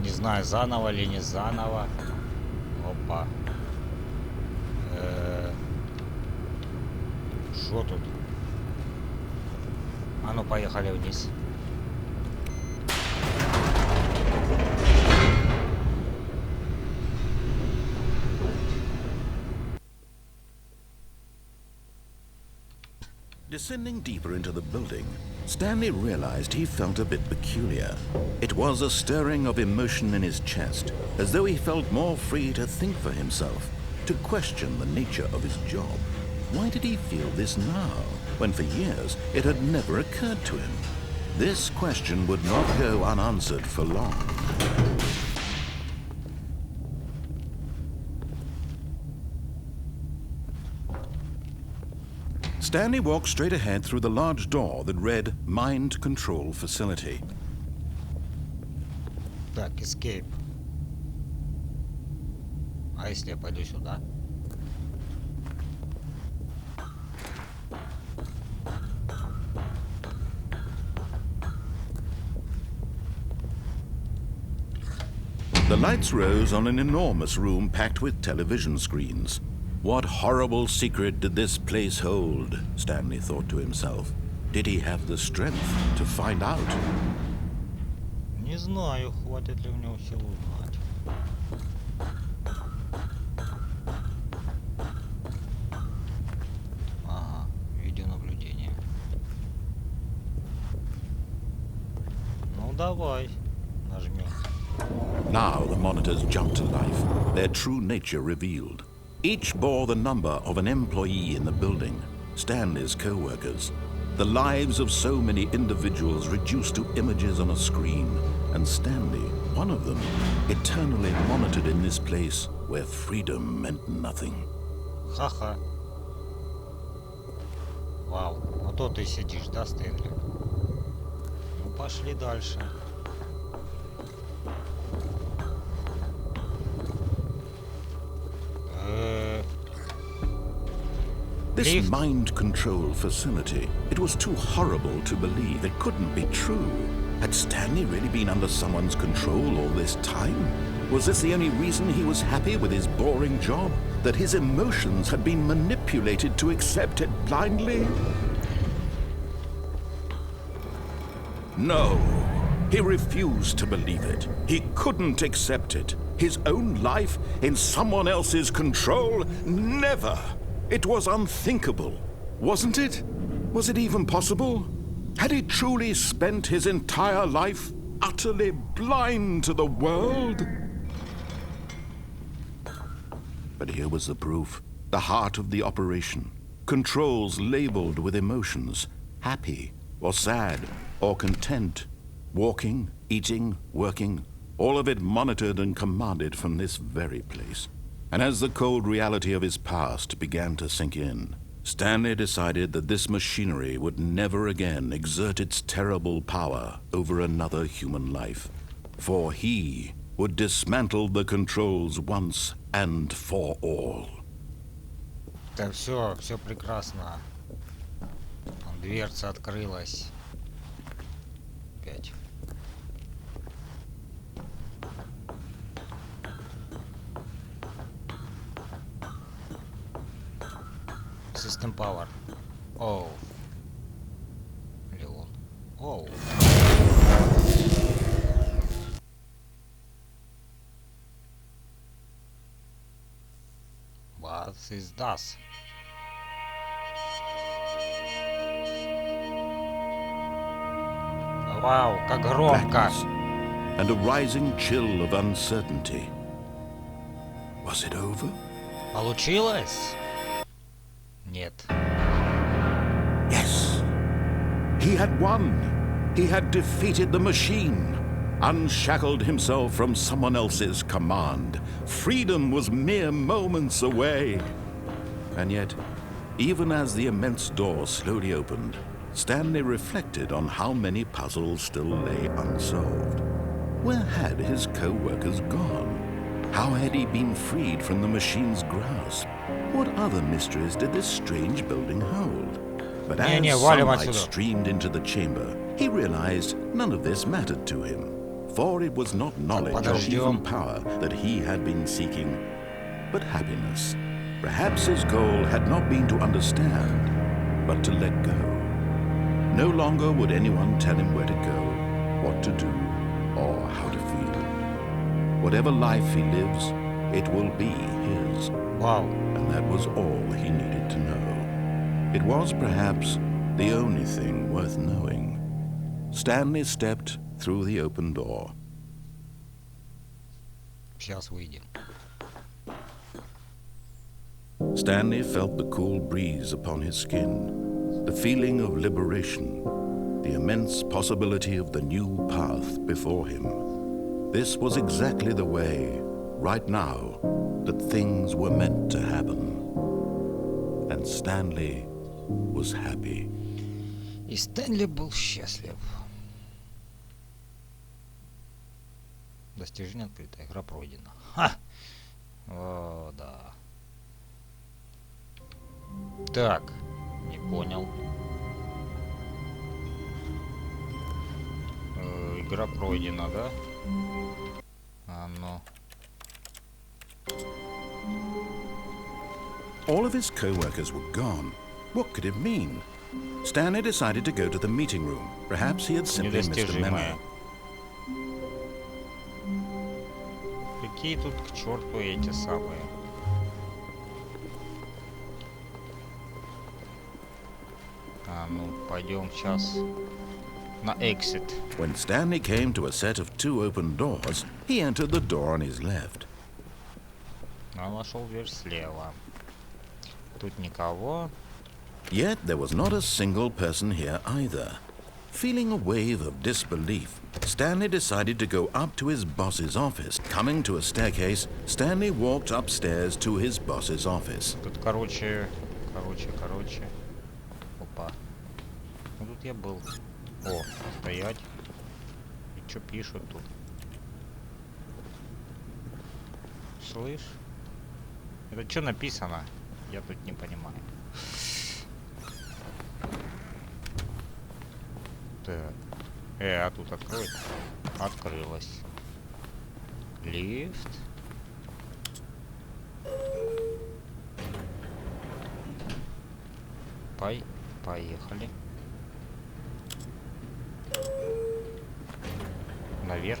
Не знаю, заново или не заново. Опа. Что тут? А ну, поехали вниз. Descending deeper into the building, Stanley realized he felt a bit peculiar. It was a stirring of emotion in his chest, as though he felt more free to think for himself, to question the nature of his job. Why did he feel this now, when for years it had never occurred to him? This question would not go unanswered for long. Stanley walked straight ahead through the large door that read Mind Control Facility. Так, escape. А если я пойду сюда? The lights rose on an enormous room packed with television screens. What horrible secret did this place hold? Stanley thought to himself. Did he have the strength to find out? Не знаю, хватит ли у него сил узнать. Ага, видеонаблюдение. Ну давай, нажмем. Now the monitors jumped to life, their true nature revealed. Each bore the number of an employee in the building, Stanley's co-workers. The lives of so many individuals reduced to images on a screen, and Stanley, one of them, eternally monitored in this place where freedom meant nothing. Ха-ха. Вау, вот тут ты сидишь, да, Стэнли? Ну пошли дальше. This mind control facility, it was too horrible to believe. It couldn't be true. Had Stanley really been under someone's control all this time? Was this the only reason he was happy with his boring job? That his emotions had been manipulated to accept it blindly? No, he refused to believe it. He couldn't accept it. His own life in someone else's control? Never! It was unthinkable, wasn't it? Was it even possible? Had he truly spent his entire life utterly blind to the world? But here was the proof, the heart of the operation. Controls labeled with emotions, happy or sad or content, walking, eating, working, all of it monitored and commanded from this very place. And as the cold reality of his past began to sink in, Stanley decided that this machinery would never again exert its terrible power over another human life. For he would dismantle the controls once and for all. Так, все прекрасно. Дверца открылась. Опять. System power. Оу. Леон. Оу. What is this? Вау, как громко. Blackness and a rising chill of uncertainty. Was it over? Получилось? Нет. Yes. He had won. He had defeated the machine, unshackled himself from someone else's command. Freedom was mere moments away. And yet, even as the immense door slowly opened, Stanley reflected on how many puzzles still lay unsolved. Where had his co-workers gone? How had he been freed from the machine's grasp? What other mysteries did this strange building hold? But as sunlight streamed into the chamber, he realized none of this mattered to him. For it was not knowledge or подождем. even power that he had been seeking, but happiness. Perhaps his goal had not been to understand, but to let go. No longer would anyone tell him where to go, what to do, or how to feel. Whatever life he lives, it will be his. Вау. And that was all he needed to know. It was perhaps the only thing worth knowing. Stanley stepped through the open door. Сейчас выйдем. Stanley felt the cool breeze upon his skin, the feeling of liberation, the immense possibility of the new path before him. This was exactly the way, right now, that things were meant to happen. And Stanley was happy. И Стэнли был счастлив. Достижение открыто. Игра пройдена. Ха! О, да. Так, не понял. Игра пройдена, да? А ну. All of his co-workers were gone. What could it mean? Stanley decided to go to the meeting room. Perhaps he had simply missed a Недостижимое. memo. Какие тут к черту эти самые? А ну, пойдем сейчас на exit. When Stanley came to a set of two open doors, he entered the door on his left. А нашел дверь слева. Тут никого. Yet there was not a single person here either. Feeling a wave of disbelief, Stanley decided to go up to his boss's office. Coming to a staircase, Stanley walked upstairs to his boss's office. Тут, короче. Опа. Ну тут я был. О, стоять. И что пишут тут? Слышь? Это что написано? Я тут не понимаю. Так. А тут открой. Открылось. Лифт. Поехали. Наверх.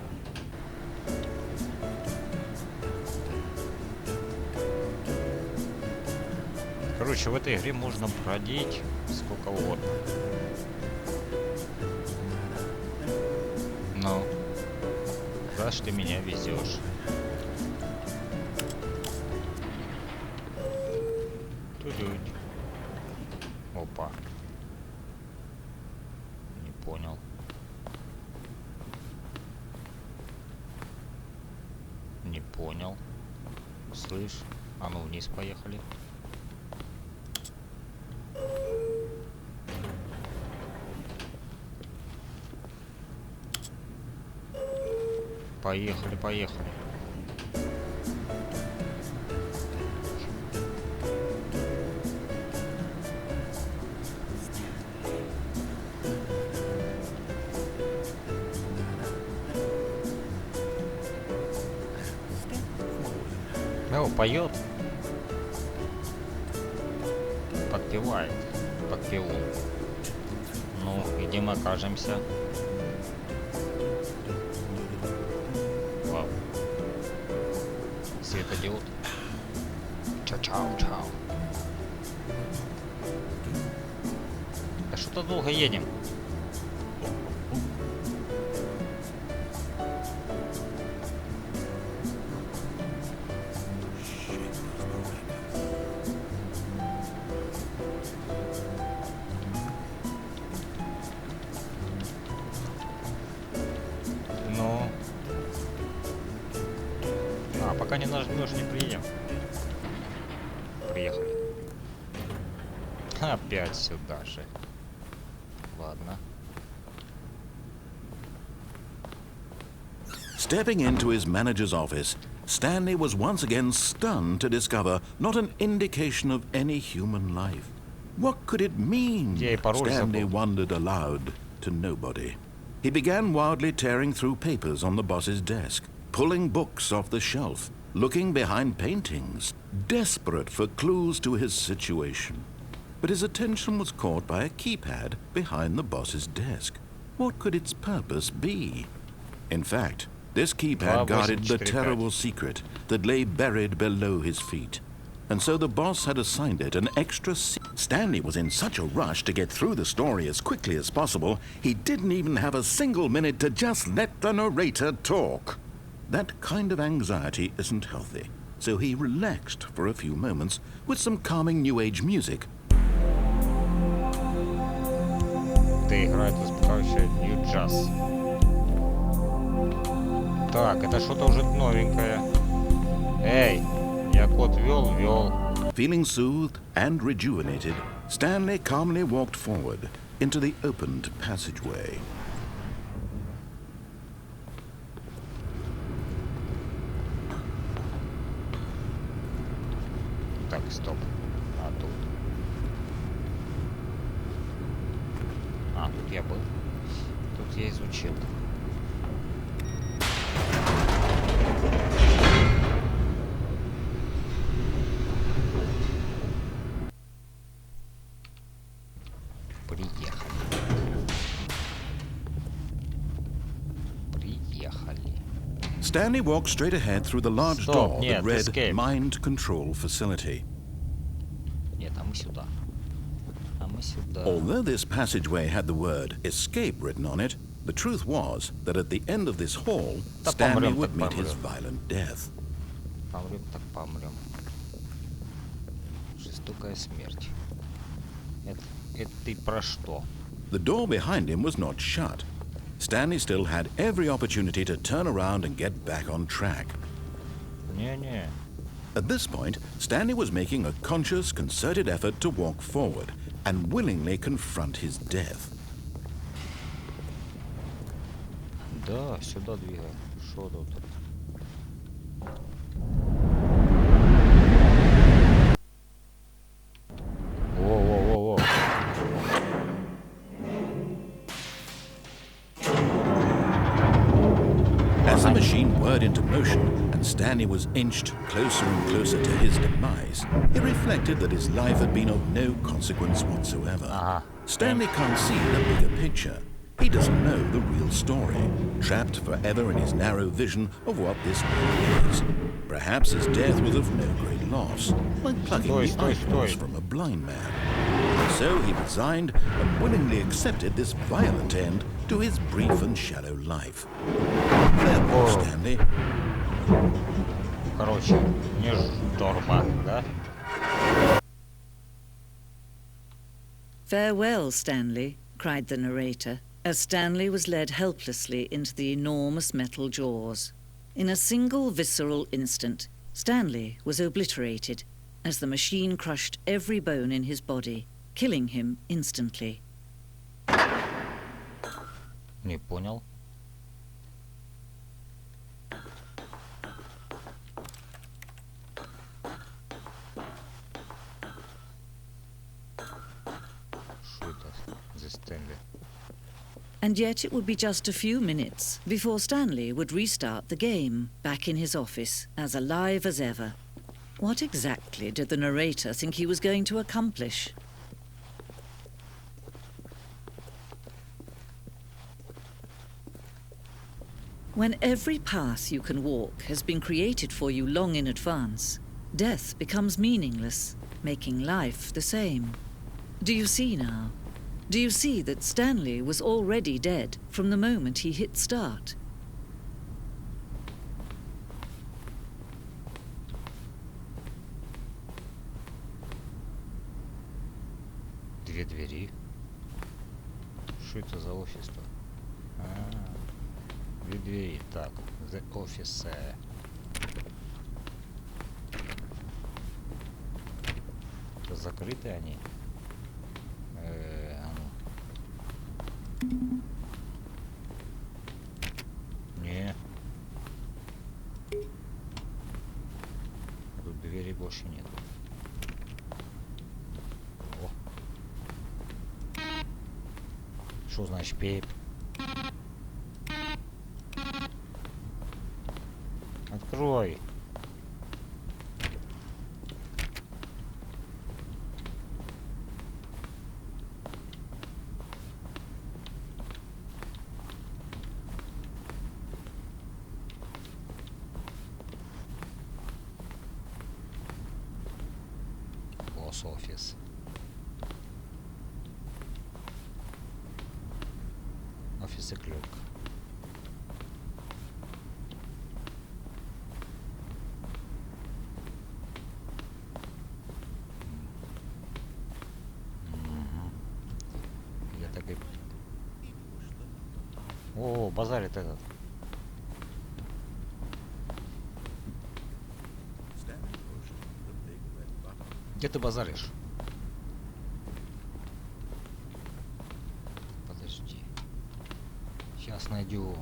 Короче, в этой игре можно бродить сколько угодно. Ну, куда ж ты меня везешь? Тудуть. Опа. Не понял. Не понял. Слышь? А ну вниз поехали. Поехали. Ну, поет. Подпевает. Подпевун. Ну, где мы окажемся? Вау. Светодиод. Чау. Да что-то долго едем. Пока не нажмешь, не приедем. Приехали. Опять сюда же. Ладно. Stepping into his manager's office, Stanley was once again stunned to discover not an indication of any human life. What could it mean? Я и пароль Stanley забыл. wondered aloud to nobody. He began wildly tearing through papers on the boss's desk, pulling books off the shelf, looking behind paintings, desperate for clues to his situation. But his attention was caught by a keypad behind the boss's desk. What could its purpose be? In fact, this keypad guarded the terrible secret that lay buried below his feet. And so the boss had assigned it an extra Stanley was in such a rush to get through the story as quickly as possible, he didn't even have a single minute to just let the narrator talk. That kind of anxiety isn't healthy, so he relaxed for a few moments with some calming new age music. Где играет успокаивающий New Jazz. Так, это что-то уже новенькое. Эй, я код вел. Feeling soothed and rejuvenated, Stanley calmly walked forward into the opened passageway. Так, стоп. А тут. А, тут я был. Тут я изучил. Stanley walked straight ahead through the large door that read escape. Mind Control Facility. Нет, а мы сюда. Although this passageway had the word escape written on it, the truth was that at the end of this hall, Stanley would meet his violent death. Помрем так помрем. Жестокая смерть. Это ты про что? The door behind him was not shut. Stanley still had every opportunity to turn around and get back on track. Не. At this point, Stanley was making a conscious, concerted effort to walk forward and willingly confront his death. Да, сюда двигай. Шо тут? Во. As the machine whirred into motion and Stanley was inched closer and closer to his demise, he reflected that his life had been of no consequence whatsoever. Stanley can't see the bigger picture. He doesn't know the real story, trapped forever in his narrow vision of what this world is. Perhaps his death was of no great loss, like plucking the eyeballs from a blind man. And so he resigned and willingly accepted this violent end to his brief and shallow life. Farewell, Stanley. Короче, не шторма, да? Farewell, Stanley, cried the narrator, as Stanley was led helplessly into the enormous metal jaws. In a single visceral instant, Stanley was obliterated as the machine crushed every bone in his body, killing him instantly. Не понял. Что это за Стэнли? And yet it would be just a few minutes before Stanley would restart the game, back in his office, as alive as ever. What exactly did the narrator think he was going to accomplish? When every path you can walk has been created for you long in advance, death becomes meaningless, making life the same. Do you see now? Do you see that Stanley was already dead from the moment he hit start? Две двери. Что это за офис-то? Две двери. Так, the office. Закрыты они? Не. Тут двери больше нет. О. Что значит пейп? Открой. Офис. Офис и ключ. Я так и... О, базарит этот. Где ты базаришь? Подожди. Сейчас найдем.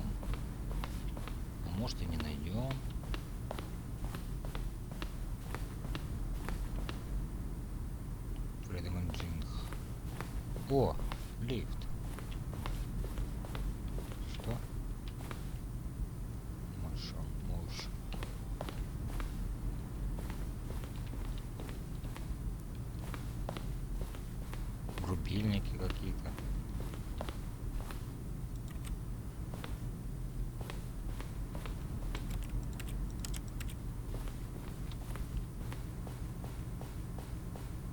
А может и не найдем. О, лифт. Что? Маршал, муж. Рубильники какие-то.